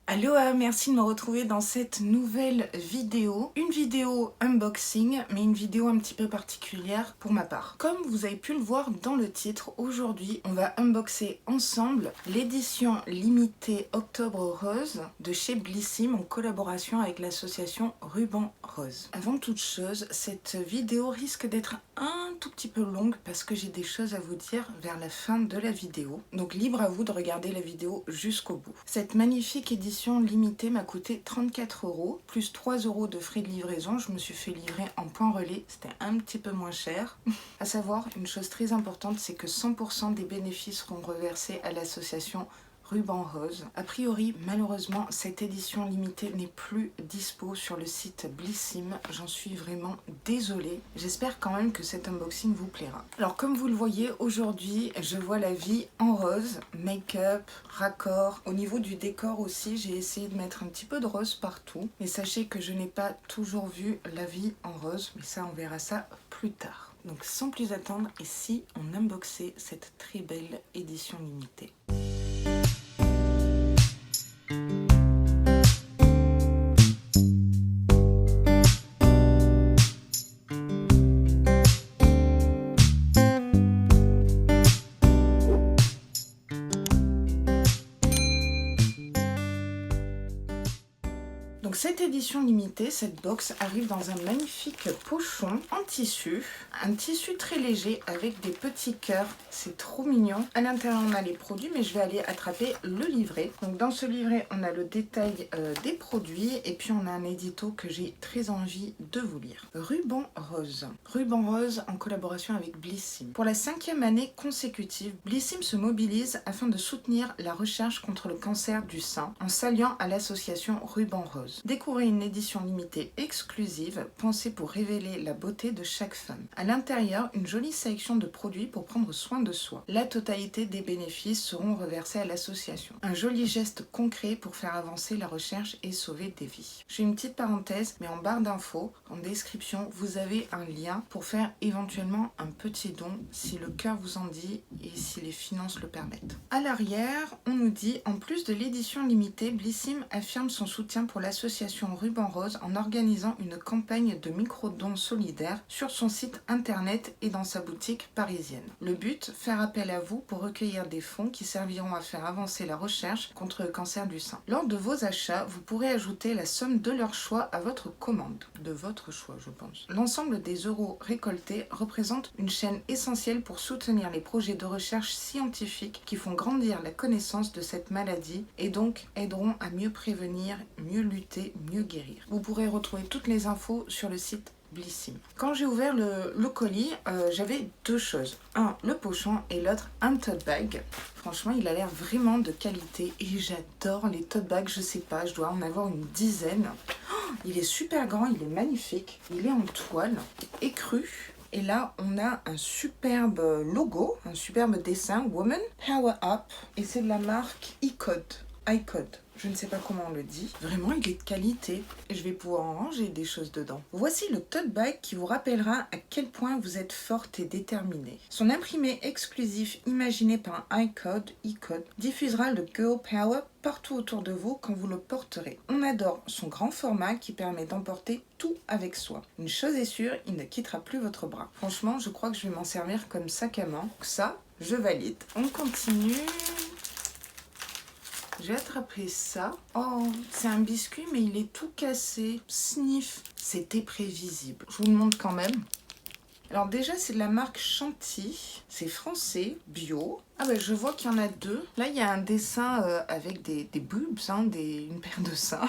Aloha, merci de me retrouver dans cette nouvelle vidéo. Une vidéo unboxing, mais une vidéo un petit peu particulière pour ma part. Comme vous avez pu le voir dans le titre, aujourd'hui, on va unboxer ensemble l'édition limitée Octobre Rose de chez Blissim en collaboration avec l'association Ruban Rose. Avant toute chose, cette vidéo risque d'être un tout petit peu longue parce que j'ai des choses à vous dire vers la fin de la vidéo. Donc libre à vous de regarder la vidéo jusqu'au bout. Cette magnifique édition limitée m'a coûté 34 € plus 3 € de frais de livraison. Je me suis fait livrer en point relais, c'était un petit peu moins cher. À savoir, une chose très importante, c'est que 100% des bénéfices seront reversés à l'association Ruban Rose. A priori, malheureusement, cette édition limitée n'est plus dispo sur le site Blissim. J'en suis vraiment désolée. J'espère quand même que cet unboxing vous plaira. Alors, comme vous le voyez, aujourd'hui, je vois la vie en rose. Make-up, raccord. Au niveau du décor aussi, j'ai essayé de mettre un petit peu de rose partout. Mais sachez que je n'ai pas toujours vu la vie en rose. Mais ça, on verra ça plus tard. Donc, sans plus attendre, et si on unboxait cette très belle édition limitée. Donc cette édition limitée, cette box arrive dans un magnifique pochon en tissu, un tissu très léger avec des petits cœurs, c'est trop mignon. À l'intérieur on a les produits, mais je vais aller attraper le livret. Donc dans ce livret on a le détail des produits et puis on a un édito que j'ai très envie de vous lire. Ruban Rose. Ruban Rose en collaboration avec Blissim. Pour la 5e année consécutive, Blissim se mobilise afin de soutenir la recherche contre le cancer du sein en s'alliant à l'association Ruban Rose. Découvrez une édition limitée exclusive pensée pour révéler la beauté de chaque femme. À l'intérieur, une jolie sélection de produits pour prendre soin de soi. La totalité des bénéfices seront reversés à l'association. Un joli geste concret pour faire avancer la recherche et sauver des vies. J'ai une petite parenthèse, mais en barre d'infos, en description, vous avez un lien pour faire éventuellement un petit don si le cœur vous en dit et si les finances le permettent. À l'arrière, on nous dit, en plus de l'édition limitée, Blissim affirme son soutien pour l'association Ruban Rose en organisant une campagne de micro-dons solidaires sur son site internet et dans sa boutique parisienne. Le but, faire appel à vous pour recueillir des fonds qui serviront à faire avancer la recherche contre le cancer du sein. Lors de vos achats, vous pourrez ajouter la somme de leur choix à votre commande. De votre choix, je pense. L'ensemble des euros récoltés représente une chaîne essentielle pour soutenir les projets de recherche scientifique qui font grandir la connaissance de cette maladie et donc aideront à mieux prévenir, mieux lutter, mieux guérir. Vous pourrez retrouver toutes les infos sur le site Blissim. Quand j'ai ouvert le colis, j'avais deux choses. Un, le pochon et l'autre, un tote bag. Franchement, il a l'air vraiment de qualité et j'adore les tote bags. Je sais pas, je dois en avoir une dizaine. Oh, il est super grand, il est magnifique. Il est en toile, écru. Et là, on a un superbe logo, un superbe dessin, Woman Power Up. Et c'est de la marque iCode. Je ne sais pas comment on le dit. Vraiment, il est de qualité. Et je vais pouvoir en ranger des choses dedans. Voici le tote bag qui vous rappellera à quel point vous êtes forte et déterminée. Son imprimé exclusif imaginé par iCode diffusera le Girl Power partout autour de vous quand vous le porterez. On adore son grand format qui permet d'emporter tout avec soi. Une chose est sûre, il ne quittera plus votre bras. Franchement, je crois que je vais m'en servir comme sac à main. Ça, je valide. On continue. J'ai attrapé ça. Oh, c'est un biscuit, mais il est tout cassé. Sniff. C'était prévisible. Je vous le montre quand même. Alors déjà, c'est de la marque Chanty. C'est français, bio. Ah ben, je vois qu'il y en a deux. Là, il y a un dessin avec des boobs, hein, une paire de seins.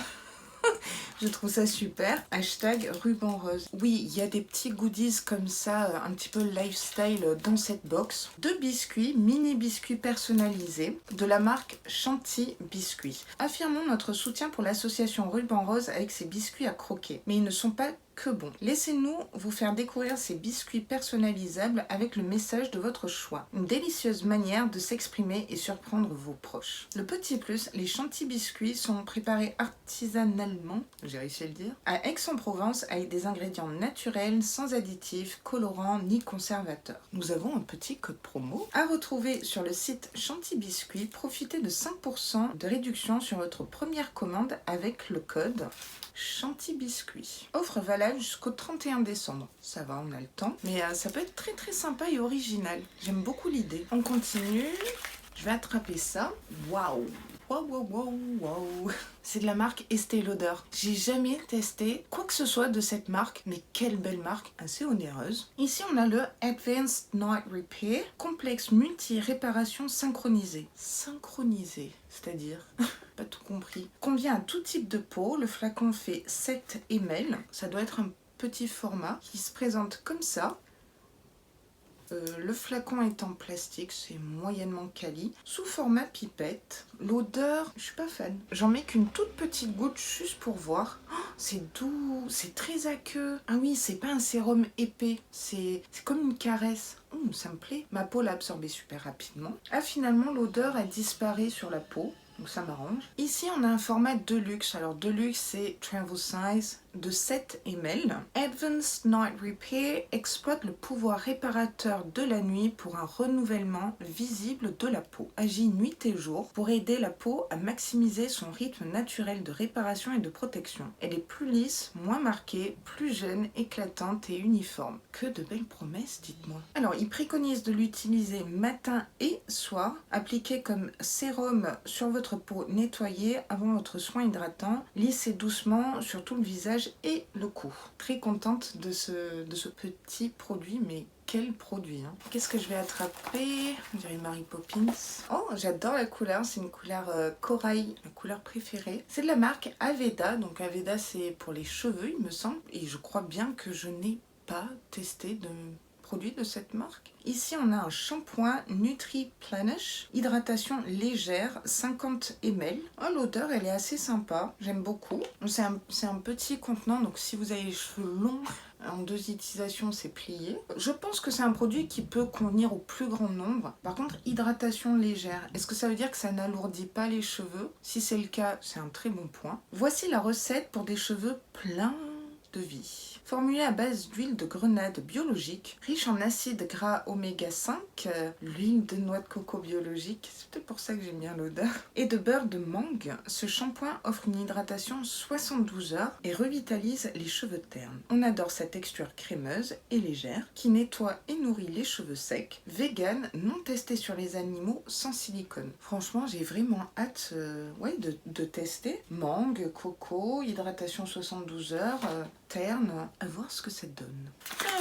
Je trouve ça super. Hashtag Ruban Rose. Oui, il y a des petits goodies comme ça, un petit peu lifestyle dans cette box. Deux biscuits, mini biscuits personnalisés de la marque Chanty Biscuits. Affirmons notre soutien pour l'association Ruban Rose avec ses biscuits à croquer. Mais ils ne sont pas que bon. Laissez-nous vous faire découvrir ces biscuits personnalisables avec le message de votre choix. Une délicieuse manière de s'exprimer et surprendre vos proches. Le petit plus, les chantilly biscuits sont préparés artisanalement, j'ai réussi à le dire, à Aix-en-Provence avec des ingrédients naturels, sans additifs, colorants ni conservateurs. Nous avons un petit code promo à retrouver sur le site Chantilly Biscuits. Profitez de 5% de réduction sur votre première commande avec le code Chantilly Biscuits. Offre valable jusqu'au 31 décembre. Ça va, on a le temps. Mais ça peut être très très sympa et original. J'aime beaucoup l'idée. On continue. Je vais attraper ça. Waouh! Waouh, waouh, waouh, waouh. C'est de la marque Estée Lauder. J'ai jamais testé quoi que ce soit de cette marque, mais quelle belle marque, assez onéreuse. Ici, on a le Advanced Night Repair, complexe multi-réparation synchronisée. Synchronisée, c'est-à-dire pas tout compris. Convient à tout type de peau. Le flacon fait 7 ml. Ça doit être un petit format qui se présente comme ça. Le flacon est en plastique, c'est moyennement quali, sous format pipette. L'odeur, je suis pas fan. J'en mets qu'une toute petite goutte juste pour voir. Oh, c'est doux, c'est très aqueux. Ah oui, c'est pas un sérum épais, c'est comme une caresse. Ça me plaît. Ma peau l'a absorbé super rapidement. Ah, finalement, l'odeur a disparu sur la peau. Donc ça m'arrange. Ici, on a un format Deluxe. Alors Deluxe, c'est Travel Size de 7 ml. Advanced Night Repair exploite le pouvoir réparateur de la nuit pour un renouvellement visible de la peau. Agit nuit et jour pour aider la peau à maximiser son rythme naturel de réparation et de protection. Elle est plus lisse, moins marquée, plus jeune, éclatante et uniforme. Que de belles promesses, dites-moi. Alors, il préconise de l'utiliser matin et soir, appliqué comme sérum sur votre peau nettoyée avant votre soin hydratant, lissez doucement sur tout le visage et le cou. Très contente de ce petit produit, mais quel produit, hein. Qu'est-ce que je vais attraper? On dirait Mary Poppins. Oh, j'adore la couleur, c'est une couleur corail, ma couleur préférée. C'est de la marque Aveda, donc Aveda c'est pour les cheveux il me semble, et je crois bien que je n'ai pas testé de produit de cette marque. Ici, on a un shampoing Nutri-Plenish, hydratation légère, 50 ml. Oh, l'odeur, elle est assez sympa, j'aime beaucoup. C'est un petit contenant, donc si vous avez les cheveux longs, en 2 utilisations, c'est plié. Je pense que c'est un produit qui peut convenir au plus grand nombre. Par contre, hydratation légère, est-ce que ça veut dire que ça n'alourdit pas les cheveux? Si c'est le cas, c'est un très bon point. Voici la recette pour des cheveux pleins de vie. Formulé à base d'huile de grenade biologique, riche en acides gras oméga 5, l'huile de noix de coco biologique, c'est peut-être pour ça que j'aime bien l'odeur, et de beurre de mangue, ce shampoing offre une hydratation 72 heures et revitalise les cheveux ternes. On adore sa texture crémeuse et légère qui nettoie et nourrit les cheveux secs, vegan, non testé sur les animaux, sans silicone. Franchement, j'ai vraiment hâte de tester. Mangue, coco, hydratation 72 heures, terne, à voir ce que ça donne.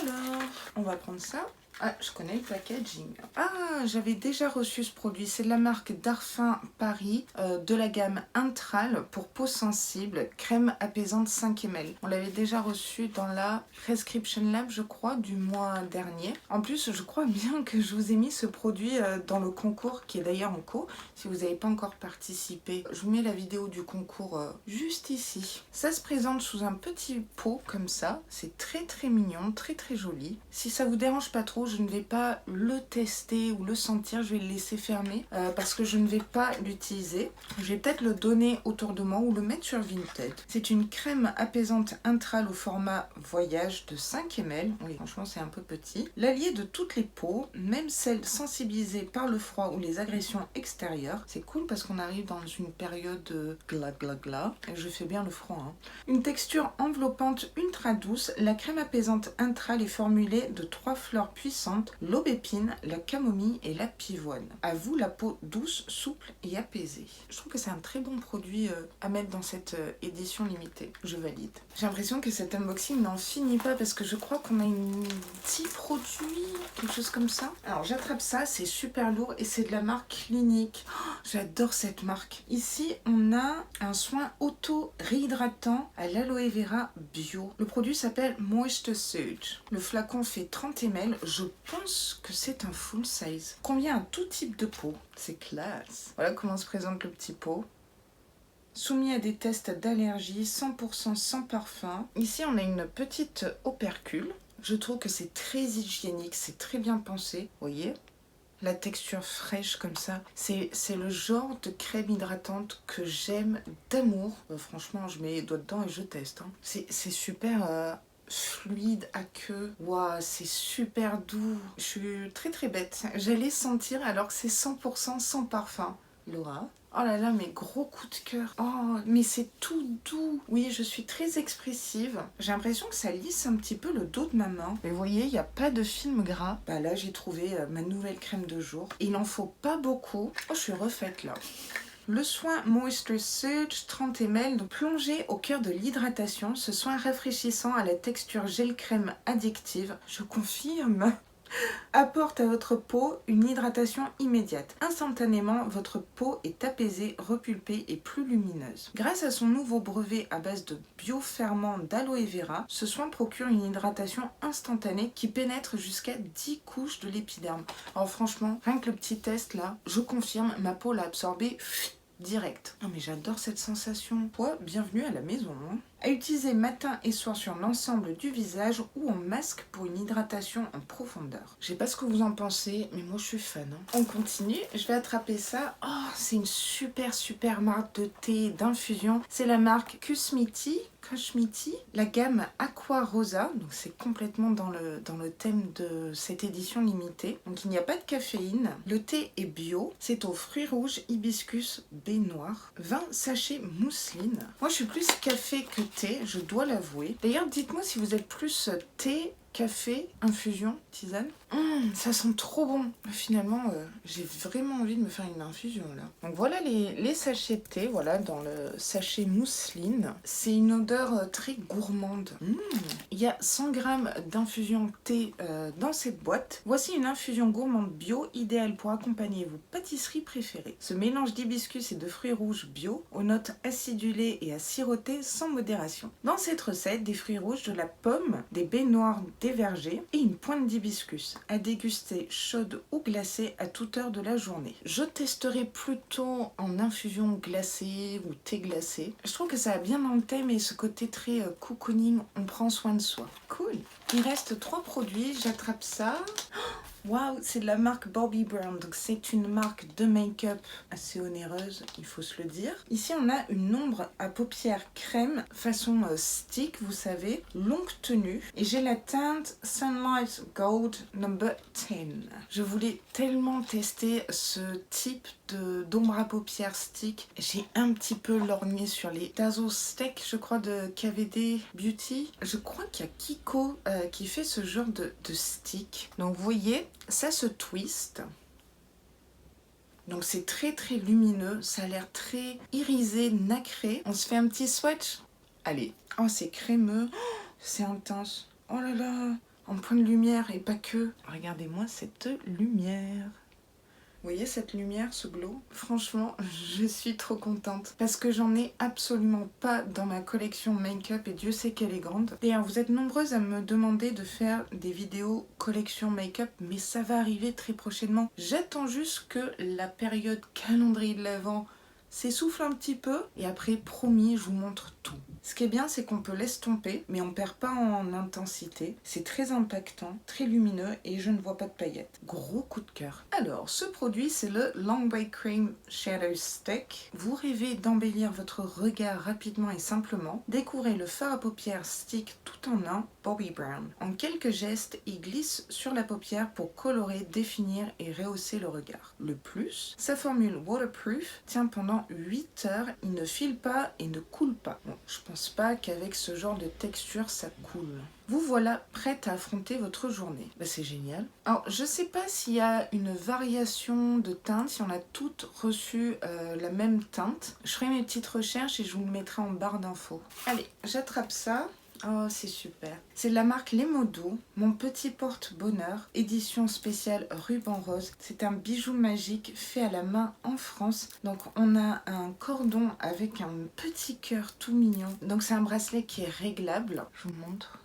Alors, on va prendre ça. Ah, je connais le packaging. Ah, j'avais déjà reçu ce produit. C'est de la marque Darphin Paris, de la gamme Intral pour peau sensible, crème apaisante 5 ml. On l'avait déjà reçu dans la Prescription Lab, je crois, du mois dernier. En plus, je crois bien que je vous ai mis ce produit dans le concours, qui est d'ailleurs en cours. Si vous n'avez pas encore participé, je vous mets la vidéo du concours juste ici. Ça se présente sous un petit pot comme ça. C'est très très mignon, très très joli. Si ça vous dérange pas trop, je ne vais pas le tester ou le sentir, je vais le laisser fermer parce que je ne vais pas l'utiliser. Je vais peut-être le donner autour de moi ou le mettre sur Vinted. C'est une crème apaisante Intral au format voyage de 5 ml. Oui, franchement, c'est un peu petit. L'allié de toutes les peaux, même celles sensibilisées par le froid ou les agressions extérieures. C'est cool parce qu'on arrive dans une période gla gla gla. Et je fais bien le froid, hein. Une texture enveloppante ultra douce. La crème apaisante Intral est formulée de 3 fleurs puissantes, l'aubépine, la camomille et la pivoine. À vous la peau douce, souple et apaisée. Je trouve que c'est un très bon produit à mettre dans cette édition limitée. Je valide. J'ai l'impression que cet unboxing n'en finit pas parce que je crois qu'on a 10 produits, quelque chose comme ça. Alors j'attrape ça, c'est super lourd et c'est de la marque Clinique. Oh, j'adore cette marque. Ici, on a un soin auto-réhydratant à l'aloe vera bio. Le produit s'appelle Moisture Surge. Le flacon fait 30 ml. Je pense que c'est un full size. Convient à tout type de peau. C'est classe. Voilà comment se présente le petit pot. Soumis à des tests d'allergie, 100% sans parfum. Ici, on a une petite opercule. Je trouve que c'est très hygiénique, c'est très bien pensé. Vous voyez ? La texture fraîche comme ça, c'est le genre de crème hydratante que j'aime d'amour. Franchement, je mets les doigts dedans et je teste. Hein. C'est super fluide, aqueux. Waouh, c'est super doux. Je suis très très bête. J'allais sentir alors que c'est 100% sans parfum. Laura. Oh là là, mais gros coup de cœur. Oh, mais c'est tout doux. Oui, je suis très expressive. J'ai l'impression que ça lisse un petit peu le dos de ma main. Mais vous voyez, il n'y a pas de film gras. Bah là, j'ai trouvé ma nouvelle crème de jour. Il n'en faut pas beaucoup. Oh, je suis refaite là. Le soin Moisture Surge 30 ml, donc plongé au cœur de l'hydratation. Ce soin rafraîchissant à la texture gel-crème addictive. Je confirme. Apporte à votre peau une hydratation immédiate. Instantanément, votre peau est apaisée, repulpée et plus lumineuse. Grâce à son nouveau brevet à base de bioferment d'aloe vera, ce soin procure une hydratation instantanée qui pénètre jusqu'à 10 couches de l'épiderme. Alors franchement, rien que le petit test là, je confirme, ma peau l'a absorbé direct. Oh mais j'adore cette sensation. Ouais, bienvenue à la maison. Hein. À utiliser matin et soir sur l'ensemble du visage ou en masque pour une hydratation en profondeur. Je sais pas ce que vous en pensez, mais moi je suis fan. Hein. On continue, je vais attraper ça. Oh, c'est une super marque de thé d'infusion. C'est la marque Kusmiti, la gamme Aqua Rosa. Donc c'est complètement dans le thème de cette édition limitée. Donc il n'y a pas de caféine. Le thé est bio. C'est aux fruits rouges, hibiscus, baie noire. 20 sachets mousseline. Moi je suis plus café que thé, je dois l'avouer. D'ailleurs, dites-moi si vous êtes plus thé, café, infusion, tisane. Ça sent trop bon. Finalement, j'ai vraiment envie de me faire une infusion là. Donc voilà les sachets de thé, voilà, dans le sachet mousseline. C'est une odeur très gourmande. Il y a 100 g d'infusion thé dans cette boîte. Voici une infusion gourmande bio, idéale pour accompagner vos pâtisseries préférées. Ce mélange d'hibiscus et de fruits rouges bio, aux notes acidulées et à siroter sans modération. Dans cette recette, des fruits rouges, de la pomme, des baies noires, des vergers et une pointe d'hibiscus. À déguster chaude ou glacée à toute heure de la journée. Je testerai plutôt en infusion glacée ou thé glacé. Je trouve que ça a bien dans le thème et ce côté très cocooning, on prend soin de soi. Cool. Il reste 3 produits, j'attrape ça. Waouh, c'est de la marque Bobbi Brown, donc c'est une marque de make-up assez onéreuse, il faut se le dire. Ici, on a une ombre à paupières crème façon stick, vous savez, longue tenue. Et j'ai la teinte Sunlight Gold Number 10. Je voulais tellement tester ce type d'ombre à paupières stick. J'ai un petit peu lorgné sur les Dazzle Stick, je crois, de KVD Beauty. Je crois qu'il y a Kiko qui fait ce genre de stick. Donc vous voyez, ça se twist. Donc c'est très lumineux, ça a l'air très irisé, nacré. On se fait un petit swatch. Allez. Oh, c'est crémeux, c'est intense. Oh là là, en point de lumière et pas que. Regardez-moi cette lumière. Vous voyez cette lumière, ce glow? Franchement, je suis trop contente parce que j'en ai absolument pas dans ma collection make-up et Dieu sait qu'elle est grande. D'ailleurs, vous êtes nombreuses à me demander de faire des vidéos collection make-up, mais ça va arriver très prochainement. J'attends juste que la période calendrier de l'Avent s'essouffle un petit peu et après, promis, je vous montre tout. Ce qui est bien, c'est qu'on peut l'estomper, mais on perd pas en intensité. C'est très impactant, très lumineux et je ne vois pas de paillettes. Gros coup de cœur. Alors, ce produit, c'est le Long Way Cream Shadow Stick. Vous rêvez d'embellir votre regard rapidement et simplement? Découvrez le fard à paupières stick tout en un, Bobbi Brown. En quelques gestes, il glisse sur la paupière pour colorer, définir et rehausser le regard. Le plus, sa formule waterproof tient pendant 8 heures, il ne file pas et ne coule pas. Bon, je pense pas qu'avec ce genre de texture ça coule. Vous voilà prête à affronter votre journée. Bah, c'est génial. Alors je sais pas s'il y a une variation de teinte, si on a toutes reçu la même teinte. Je ferai mes petites recherches et je vous le mettrai en barre d'infos. Allez, j'attrape ça. Oh, c'est super. C'est de la marque Les Mots Doux, mon petit porte-bonheur, édition spéciale ruban rose. C'est un bijou magique fait à la main en France. Donc on a un cordon avec un petit cœur tout mignon. Donc c'est un bracelet qui est réglable. Je vous montre.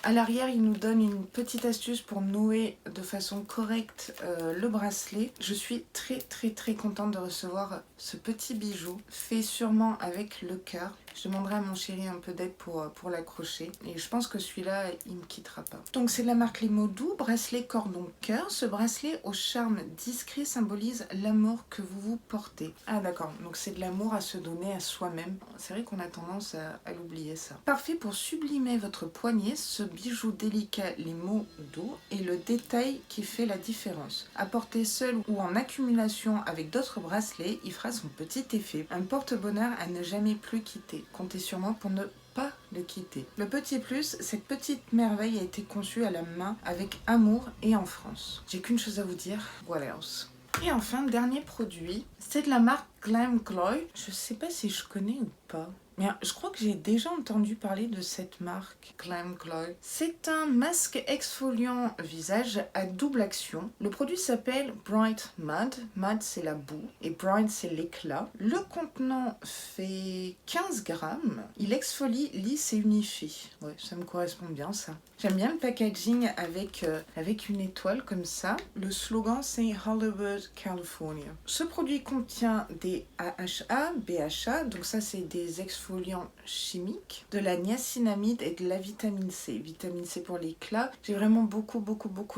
À l'arrière, il nous donne une petite astuce pour nouer de façon correcte le bracelet. Je suis très contente de recevoir ce petit bijou fait sûrement avec le cœur. Je demanderai à mon chéri un peu d'aide pour l'accrocher. Et je pense que celui-là, il me quittera pas. Donc c'est de la marque Les Mots Doux, bracelet cordon cœur. Ce bracelet au charme discret symbolise l'amour que vous vous portez. Ah d'accord, donc c'est de l'amour à se donner à soi-même. C'est vrai qu'on a tendance à l'oublier ça. Parfait pour sublimer votre poignet, ce bijou délicat Les Mots Doux est le détail qui fait la différence. À porter seul ou en accumulation avec d'autres bracelets, il fera son petit effet. Un porte-bonheur à ne jamais plus quitter. Comptez sur moi pour ne pas le quitter. Le petit plus, cette petite merveille a été conçue à la main avec amour et en France. J'ai qu'une chose à vous dire, what else? Et enfin, dernier produit, c'est de la marque Glam Glow. Je sais pas si je connais ou pas. Mais je crois que j'ai déjà entendu parler de cette marque Glam Glow. C'est un masque exfoliant visage à double action. Le produit s'appelle Bright Mud. Mud c'est la boue et Bright c'est l'éclat. Le contenant fait 15 grammes. Il exfolie, lisse et unifie. Ouais, ça me correspond bien ça. J'aime bien le packaging avec une étoile comme ça. Le slogan c'est Hollywood, California. Ce produit contient des AHA, BHA, donc ça c'est des exfoliants chimiques, de la niacinamide et de la vitamine C. Vitamine C pour l'éclat. J'ai vraiment beaucoup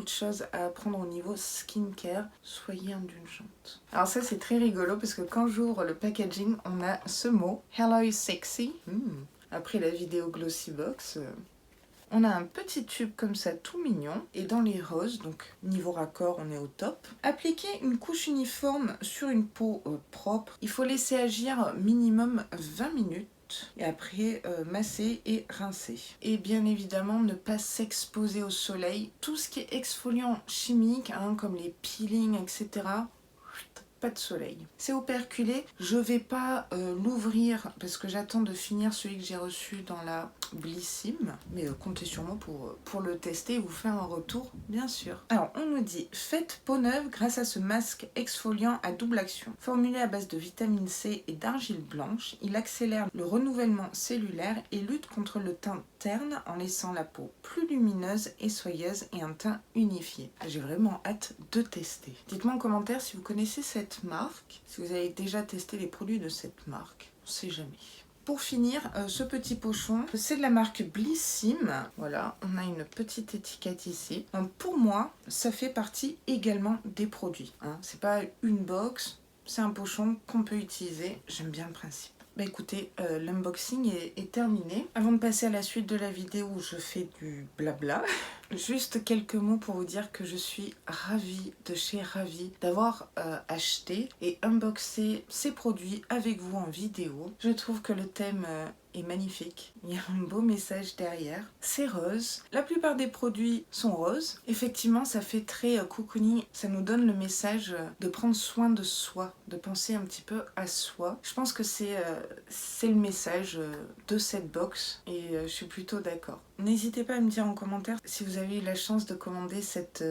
de choses à apprendre au niveau skincare. Soyez indulgentes. Alors ça c'est très rigolo parce que quand j'ouvre le packaging, on a ce mot, Hello Sexy. Après la vidéo Glossybox... On a un petit tube comme ça tout mignon et dans les roses, donc niveau raccord on est au top. Appliquer une couche uniforme sur une peau propre, il faut laisser agir minimum 20 minutes. Et après masser et rincer. Et bien évidemment ne pas s'exposer au soleil. Tout ce qui est exfoliant chimique, comme les peelings, etc. Pas de soleil. C'est operculé. Je vais pas l'ouvrir parce que j'attends de finir celui que j'ai reçu dans la Blissim. Mais comptez sur moi pour le tester et vous faire un retour, bien sûr. Alors, on nous dit, faites peau neuve grâce à ce masque exfoliant à double action. Formulé à base de vitamine C et d'argile blanche, il accélère le renouvellement cellulaire et lutte contre le teint terne en laissant la peau plus lumineuse et soyeuse et un teint unifié. J'ai vraiment hâte de tester. Dites-moi en commentaire si vous connaissez cette marque, si vous avez déjà testé les produits de cette marque, on sait jamais. Pour finir, ce petit pochon, c'est de la marque Blissim. Voilà, on a une petite étiquette ici. Donc pour moi, ça fait partie également des produits. C'est pas une box, c'est un pochon qu'on peut utiliser. J'aime bien le principe. Bah écoutez, l'unboxing est terminé. Avant de passer à la suite de la vidéo où je fais du blabla, juste quelques mots pour vous dire que je suis ravie de chez Ravie d'avoir acheté et unboxé ces produits avec vous en vidéo. Je trouve que le thème est magnifique. Il y a un beau message derrière. C'est rose. La plupart des produits sont roses. Effectivement, ça fait très cocooning. Ça nous donne le message de prendre soin de soi, de penser un petit peu à soi. Je pense que c'est le message de cette box et je suis plutôt d'accord. N'hésitez pas à me dire en commentaire si vous avez eu la chance de commander cette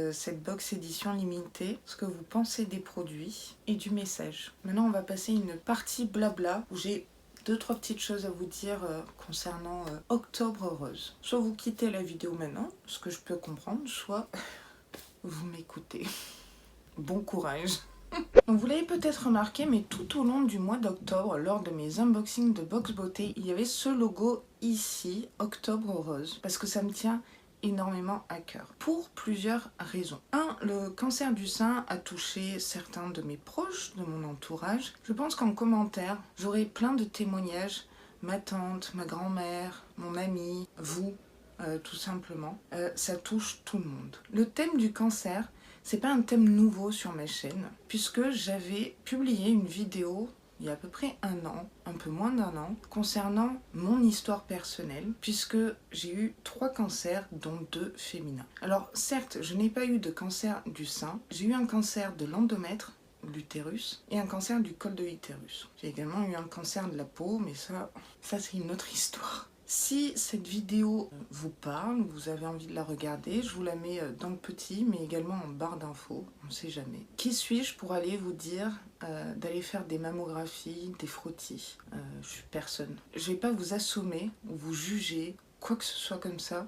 box édition limitée, ce que vous pensez des produits et du message. Maintenant, on va passer une partie blabla où j'ai 2-3 petites choses à vous dire concernant Octobre Rose. Soit vous quittez la vidéo maintenant, ce que je peux comprendre, soit vous m'écoutez. Bon courage. Donc vous l'avez peut-être remarqué, mais tout au long du mois d'octobre, lors de mes unboxings de Box Beauté, il y avait ce logo ici, Octobre Rose, parce que ça me tient énormément à cœur, pour plusieurs raisons. Le cancer du sein a touché certains de mes proches, de mon entourage. Je pense qu'en commentaire, j'aurai plein de témoignages, ma tante, ma grand-mère, mon ami, vous, tout simplement. Ça touche tout le monde. Le thème du cancer, c'est pas un thème nouveau sur ma chaîne, puisque j'avais publié une vidéo il y a à peu près un an, un peu moins d'un an, concernant mon histoire personnelle, puisque j'ai eu 3 cancers, dont 2 féminins. Alors certes, je n'ai pas eu de cancer du sein, j'ai eu un cancer de l'endomètre, l'utérus, et un cancer du col de l'utérus. J'ai également eu un cancer de la peau, mais ça c'est une autre histoire. Si cette vidéo vous parle, vous avez envie de la regarder, je vous la mets dans le petit, mais également en barre d'infos, on ne sait jamais. Qui suis-je pour aller vous dire d'aller faire des mammographies, des frottis? Je suis personne. Je ne vais pas vous assommer ou vous juger quoi que ce soit comme ça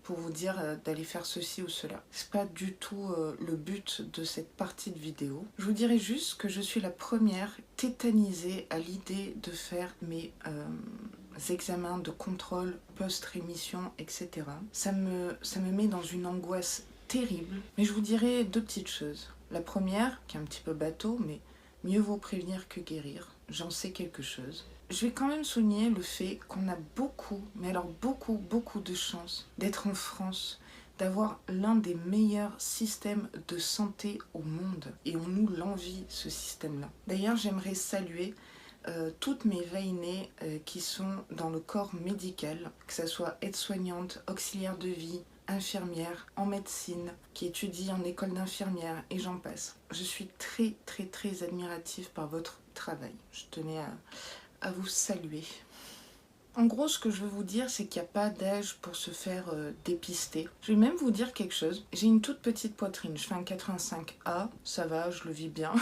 pour vous dire d'aller faire ceci ou cela. C'est pas du tout le but de cette partie de vidéo. Je vous dirais juste que je suis la première tétanisée à l'idée de faire mes examens de contrôle post-rémission, etc. Ça me met dans une angoisse terrible. Mais je vous dirais 2 petites choses. La première, qui est un petit peu bateau, mais mieux vaut prévenir que guérir. J'en sais quelque chose. Je vais quand même souligner le fait qu'on a beaucoup, mais alors beaucoup, beaucoup de chance d'être en France, d'avoir l'un des meilleurs systèmes de santé au monde. Et on nous l'envie, ce système-là. D'ailleurs, j'aimerais saluer toutes mes vainées qui sont dans le corps médical, que ce soit aide-soignante, auxiliaire de vie, infirmière, en médecine, qui étudie en école d'infirmière, et j'en passe. Je suis très, très, très admirative par votre travail. Je tenais à vous saluer. En gros, ce que je veux vous dire, c'est qu'il n'y a pas d'âge pour se faire dépister. Je vais même vous dire quelque chose. J'ai une toute petite poitrine, je fais un 85A, ça va, je le vis bien.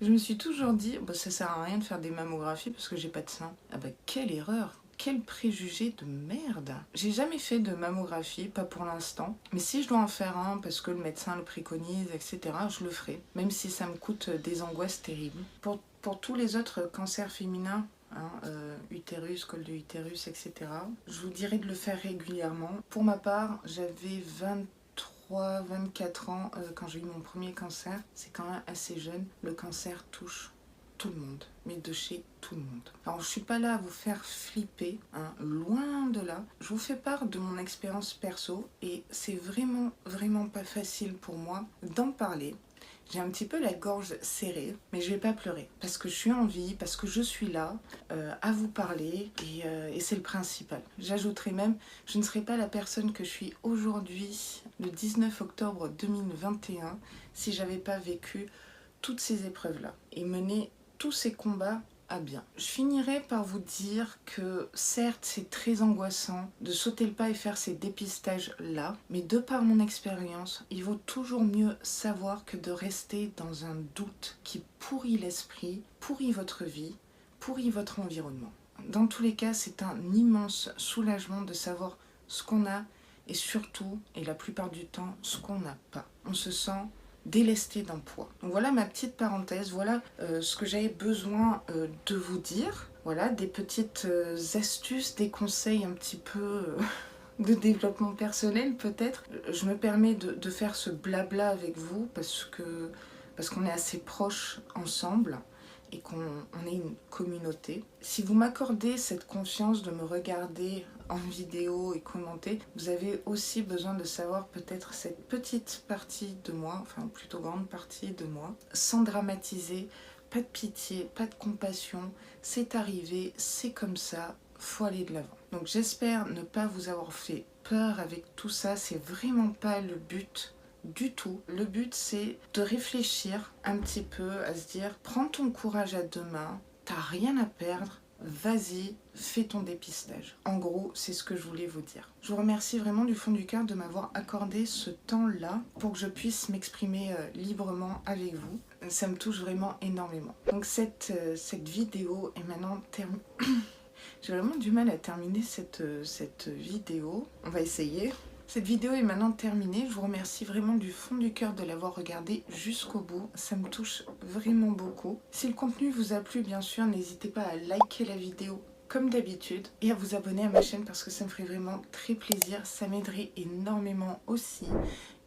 Je me suis toujours dit, bah, ça sert à rien de faire des mammographies parce que j'ai pas de sein. Ah bah quelle erreur! Quel préjugé de merde! J'ai jamais fait de mammographie, pas pour l'instant. Mais si je dois en faire un parce que le médecin le préconise, etc., je le ferai. Même si ça me coûte des angoisses terribles. Pour tous les autres cancers féminins, utérus, col de utérus, etc., je vous dirais de le faire régulièrement. Pour ma part, j'avais 24 ans quand j'ai eu mon premier cancer. C'est quand même assez jeune. Le cancer touche tout le monde, mais de chez tout le monde. Alors je suis pas là à vous faire flipper, loin de là. Je vous fais part de mon expérience perso et c'est vraiment, vraiment pas facile pour moi d'en parler. J'ai un petit peu la gorge serrée, mais je vais pas pleurer parce que je suis en vie, parce que je suis là à vous parler et c'est le principal. J'ajouterai même, je ne serais pas la personne que je suis aujourd'hui, le 19 octobre 2021, si j'avais pas vécu toutes ces épreuves-là et mené tous ces combats à bien. Je finirai par vous dire que certes c'est très angoissant de sauter le pas et faire ces dépistages-là, mais de par mon expérience, il vaut toujours mieux savoir que de rester dans un doute qui pourrit l'esprit, pourrit votre vie, pourrit votre environnement. Dans tous les cas, c'est un immense soulagement de savoir ce qu'on a et surtout, et la plupart du temps, ce qu'on n'a pas. On se sent délesté d'un poids. Donc voilà ma petite parenthèse, voilà ce que j'avais besoin de vous dire. Voilà, des petites astuces, des conseils un petit peu de développement personnel peut-être. Je me permets de faire ce blabla avec vous parce qu'on est assez proches ensemble et qu'on est une communauté. Si vous m'accordez cette confiance de me regarder en vidéo et commenter, vous avez aussi besoin de savoir peut-être cette petite partie de moi, enfin plutôt grande partie de moi, sans dramatiser, pas de pitié, pas de compassion, c'est arrivé, c'est comme ça, faut aller de l'avant. Donc j'espère ne pas vous avoir fait peur avec tout ça, c'est vraiment pas le but du tout. Le but c'est de réfléchir un petit peu, à se dire prends ton courage à deux mains, t'as rien à perdre, vas-y, fais ton dépistage. En gros, c'est ce que je voulais vous dire. Je vous remercie vraiment du fond du cœur de m'avoir accordé ce temps-là pour que je puisse m'exprimer librement avec vous. Ça me touche vraiment énormément. Donc cette vidéo est maintenant terminée. J'ai vraiment du mal à terminer cette vidéo. On va essayer. Cette vidéo est maintenant terminée. Je vous remercie vraiment du fond du cœur de l'avoir regardée jusqu'au bout. Ça me touche vraiment beaucoup. Si le contenu vous a plu, bien sûr, n'hésitez pas à liker la vidéo comme d'habitude et à vous abonner à ma chaîne parce que ça me ferait vraiment très plaisir. Ça m'aiderait énormément aussi.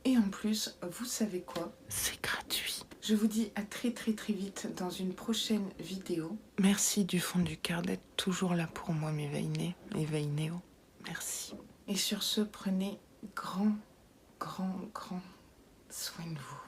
Et en plus, vous savez quoi? C'est gratuit. Je vous dis à très très très vite dans une prochaine vidéo. Merci du fond du cœur d'être toujours là pour moi, mes Vainées, mes Vainéos. Merci. Et sur ce, prenez grand soin de vous.